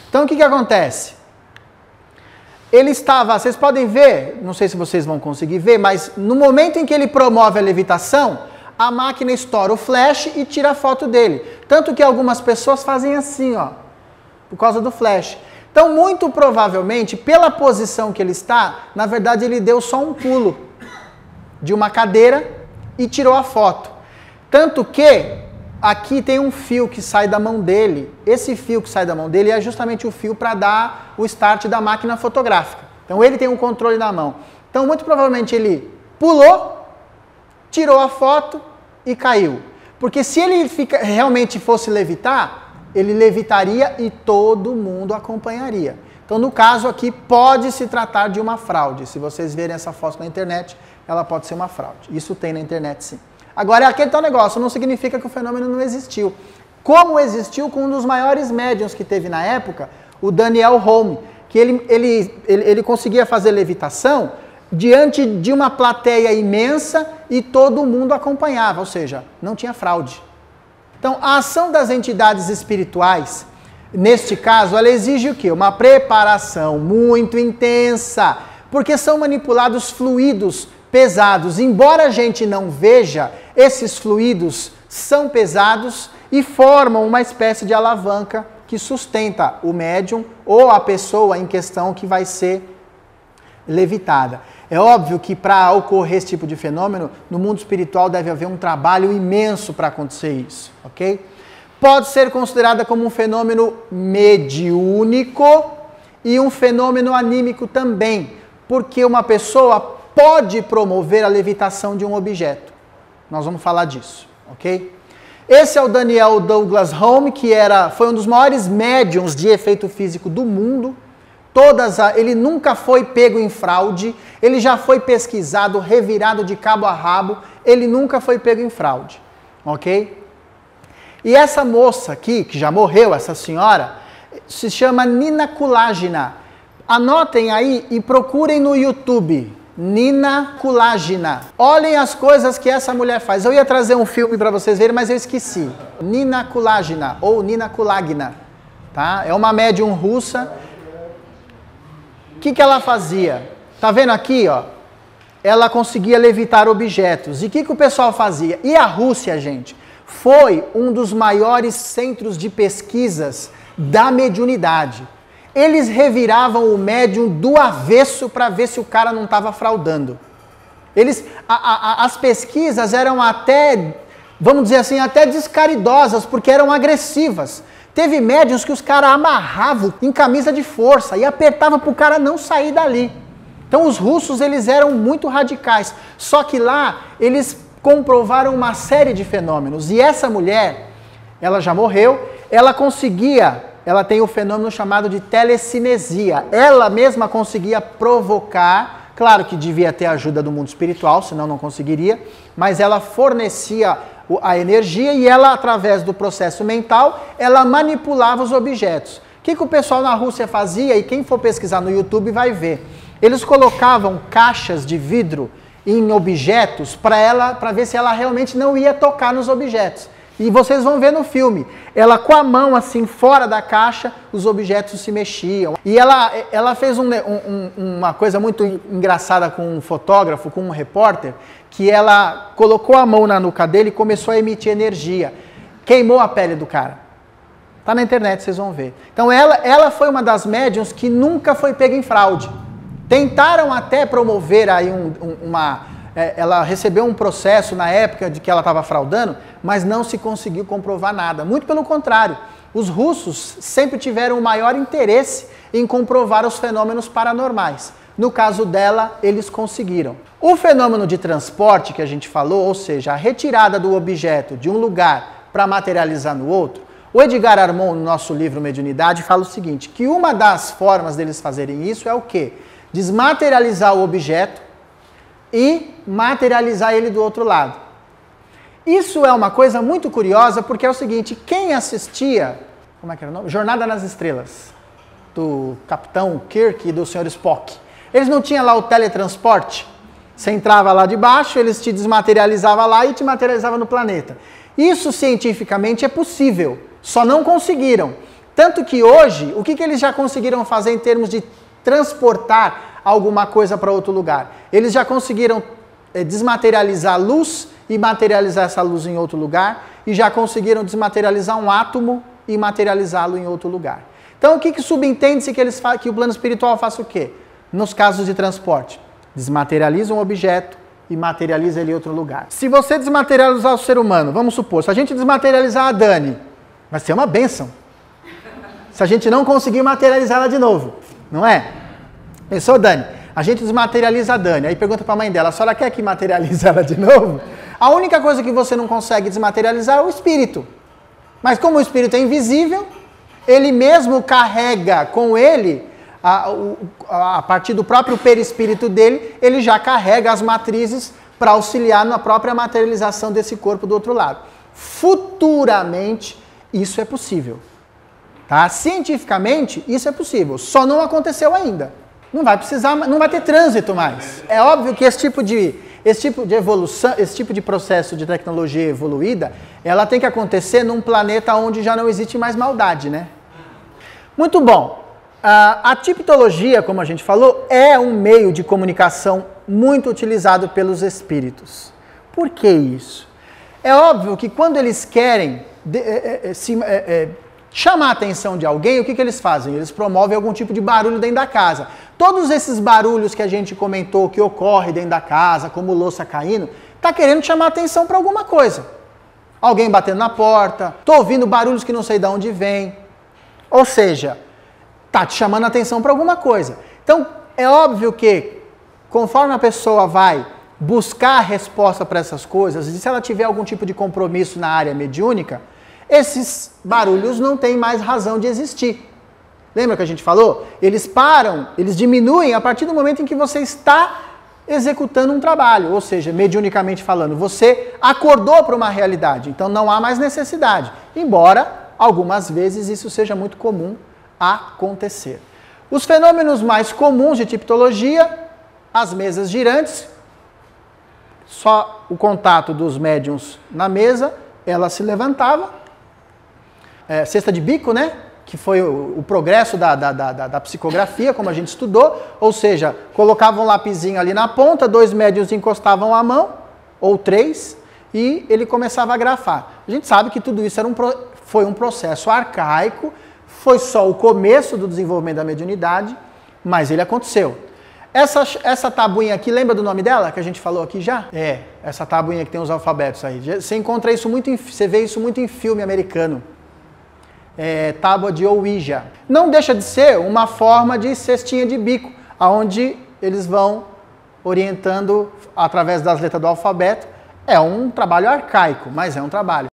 Então o que acontece? Ele estava, vocês podem ver, não sei se vocês vão conseguir ver, mas no momento em que ele promove a levitação, a máquina estoura o flash e tira a foto dele. Tanto que algumas pessoas fazem assim, ó, por causa do flash. Então, muito provavelmente, pela posição que ele está, na verdade ele deu só um pulo de uma cadeira e tirou a foto. Tanto que aqui tem um fio que sai da mão dele. Esse fio que sai da mão dele é justamente o fio para dar o start da máquina fotográfica. Então ele tem um controle na mão. Então muito provavelmente ele pulou, tirou a foto e caiu. Porque se ele realmente fosse levitar, ele levitaria e todo mundo acompanharia. Então no caso aqui pode se tratar de uma fraude. Se vocês verem essa foto na internet, ela pode ser uma fraude. Isso tem na internet sim. Agora, é aquele tal negócio, não significa que o fenômeno não existiu. Como existiu com um dos maiores médiuns que teve na época, o Daniel Home, que ele conseguia fazer levitação diante de uma plateia imensa e todo mundo acompanhava, ou seja, não tinha fraude. Então, a ação das entidades espirituais, neste caso, ela exige o quê? Uma preparação muito intensa, porque são manipulados fluidos pesados. Embora a gente não veja, esses fluidos são pesados e formam uma espécie de alavanca que sustenta o médium ou a pessoa em questão que vai ser levitada. É óbvio que para ocorrer esse tipo de fenômeno, no mundo espiritual deve haver um trabalho imenso para acontecer isso, ok? Pode ser considerada como um fenômeno mediúnico e um fenômeno anímico também, porque uma pessoa pode promover a levitação de um objeto. Nós vamos falar disso, ok? Esse é o Daniel Douglas Home, que foi um dos maiores médiums de efeito físico do mundo. Ele nunca foi pego em fraude, ele já foi pesquisado, revirado de cabo a rabo, ele nunca foi pego em fraude, ok? E essa moça aqui, que já morreu, essa senhora, se chama Nina Kulagina. Anotem aí e procurem no YouTube. Nina Kulagina. Olhem as coisas que essa mulher faz. Eu ia trazer um filme para vocês verem, mas eu esqueci. Nina Kulagina, ou Nina Kulagina. Tá? É uma médium russa. O que ela fazia? Tá vendo aqui, ó? Ela conseguia levitar objetos. E o que o pessoal fazia? E a Rússia, gente, foi um dos maiores centros de pesquisas da mediunidade. Eles reviravam o médium do avesso para ver se o cara não estava fraudando. As pesquisas eram até, vamos dizer assim, até descaridosas, porque eram agressivas. Teve médiuns que os caras amarravam em camisa de força e apertavam para o cara não sair dali. Então os russos, eles eram muito radicais. Só que lá, eles comprovaram uma série de fenômenos. E essa mulher, ela já morreu, ela tem o fenômeno chamado de telecinesia. Ela mesma conseguia provocar, claro que devia ter a ajuda do mundo espiritual, senão não conseguiria, mas ela fornecia a energia e ela, através do processo mental, ela manipulava os objetos. O que o pessoal na Rússia fazia, e quem for pesquisar no YouTube vai ver, eles colocavam caixas de vidro em objetos para ver se ela realmente não ia tocar nos objetos. E vocês vão ver no filme, ela com a mão assim fora da caixa, os objetos se mexiam. E ela fez uma coisa muito engraçada com um fotógrafo, com um repórter, que ela colocou a mão na nuca dele e começou a emitir energia. Queimou a pele do cara. Tá na internet, vocês vão ver. Então ela foi uma das médiuns que nunca foi pega em fraude. Tentaram até promover aí ela recebeu um processo na época de que ela estava fraudando, mas não se conseguiu comprovar nada. Muito pelo contrário, os russos sempre tiveram o maior interesse em comprovar os fenômenos paranormais. No caso dela, eles conseguiram. O fenômeno de transporte que a gente falou, ou seja, a retirada do objeto de um lugar para materializar no outro, o Edgar Armon, no nosso livro Mediunidade, fala o seguinte, que uma das formas deles fazerem isso é o quê? Desmaterializar o objeto e materializar ele do outro lado. Isso é uma coisa muito curiosa, porque é o seguinte, quem assistia, como é que era o nome? Jornada nas Estrelas, do Capitão Kirk e do Sr. Spock, eles não tinham lá o teletransporte? Você entrava lá de baixo, eles te desmaterializavam lá e te materializavam no planeta. Isso cientificamente é possível, só não conseguiram. Tanto que hoje, o que eles já conseguiram fazer em termos de transportar alguma coisa para outro lugar? Eles já conseguiram desmaterializar luz e materializar essa luz em outro lugar, e já conseguiram desmaterializar um átomo e materializá-lo em outro lugar. Então, o que subentende-se que o plano espiritual faça o quê? Nos casos de transporte, desmaterializa um objeto e materializa ele em outro lugar. Se você desmaterializar o ser humano, vamos supor, se a gente desmaterializar a Dani, vai ser uma bênção. Se a gente não conseguir materializar ela de novo, não é? Pensou, Dani? A gente desmaterializa a Dani, aí pergunta para a mãe dela, a senhora quer que materialize ela de novo? A única coisa que você não consegue desmaterializar é o espírito. Mas como o espírito é invisível, ele mesmo carrega com ele, a partir do próprio perispírito dele, ele já carrega as matrizes para auxiliar na própria materialização desse corpo do outro lado. Futuramente, isso é possível. Tá? Cientificamente, isso é possível. Só não aconteceu ainda. Não vai precisar, não vai ter trânsito mais. É óbvio que esse tipo de evolução, esse tipo de processo de tecnologia evoluída, ela tem que acontecer num planeta onde já não existe mais maldade, né? Muito bom. A tipologia, como a gente falou, é um meio de comunicação muito utilizado pelos espíritos. Por que isso? É óbvio que quando eles querem chamar a atenção de alguém, o que eles fazem? Eles promovem algum tipo de barulho dentro da casa. Todos esses barulhos que a gente comentou que ocorre dentro da casa, como louça caindo, está querendo chamar a atenção para alguma coisa. Alguém batendo na porta, estou ouvindo barulhos que não sei de onde vem. Ou seja, está te chamando a atenção para alguma coisa. Então, é óbvio que, conforme a pessoa vai buscar a resposta para essas coisas, e se ela tiver algum tipo de compromisso na área mediúnica, esses barulhos não têm mais razão de existir. Lembra que a gente falou? Eles param, eles diminuem a partir do momento em que você está executando um trabalho, ou seja, mediunicamente falando, você acordou para uma realidade, então não há mais necessidade, embora algumas vezes isso seja muito comum acontecer. Os fenômenos mais comuns de tipologia, as mesas girantes, só o contato dos médiuns na mesa, ela se levantava, cesta de bico, né? Que foi o progresso da psicografia, como a gente estudou, ou seja, colocavam um lapisinho ali na ponta, 2 médiuns encostavam a mão, ou 3, e ele começava a grafar. A gente sabe que tudo isso foi um processo arcaico, foi só o começo do desenvolvimento da mediunidade, mas ele aconteceu. Essa tabuinha aqui, lembra do nome dela, que a gente falou aqui já? Essa tabuinha que tem os alfabetos aí. Você encontra isso muito, você vê isso muito em filme americano. Tábua de Ouija. Não deixa de ser uma forma de cestinha de bico, onde eles vão orientando através das letras do alfabeto. É um trabalho arcaico, mas é um trabalho.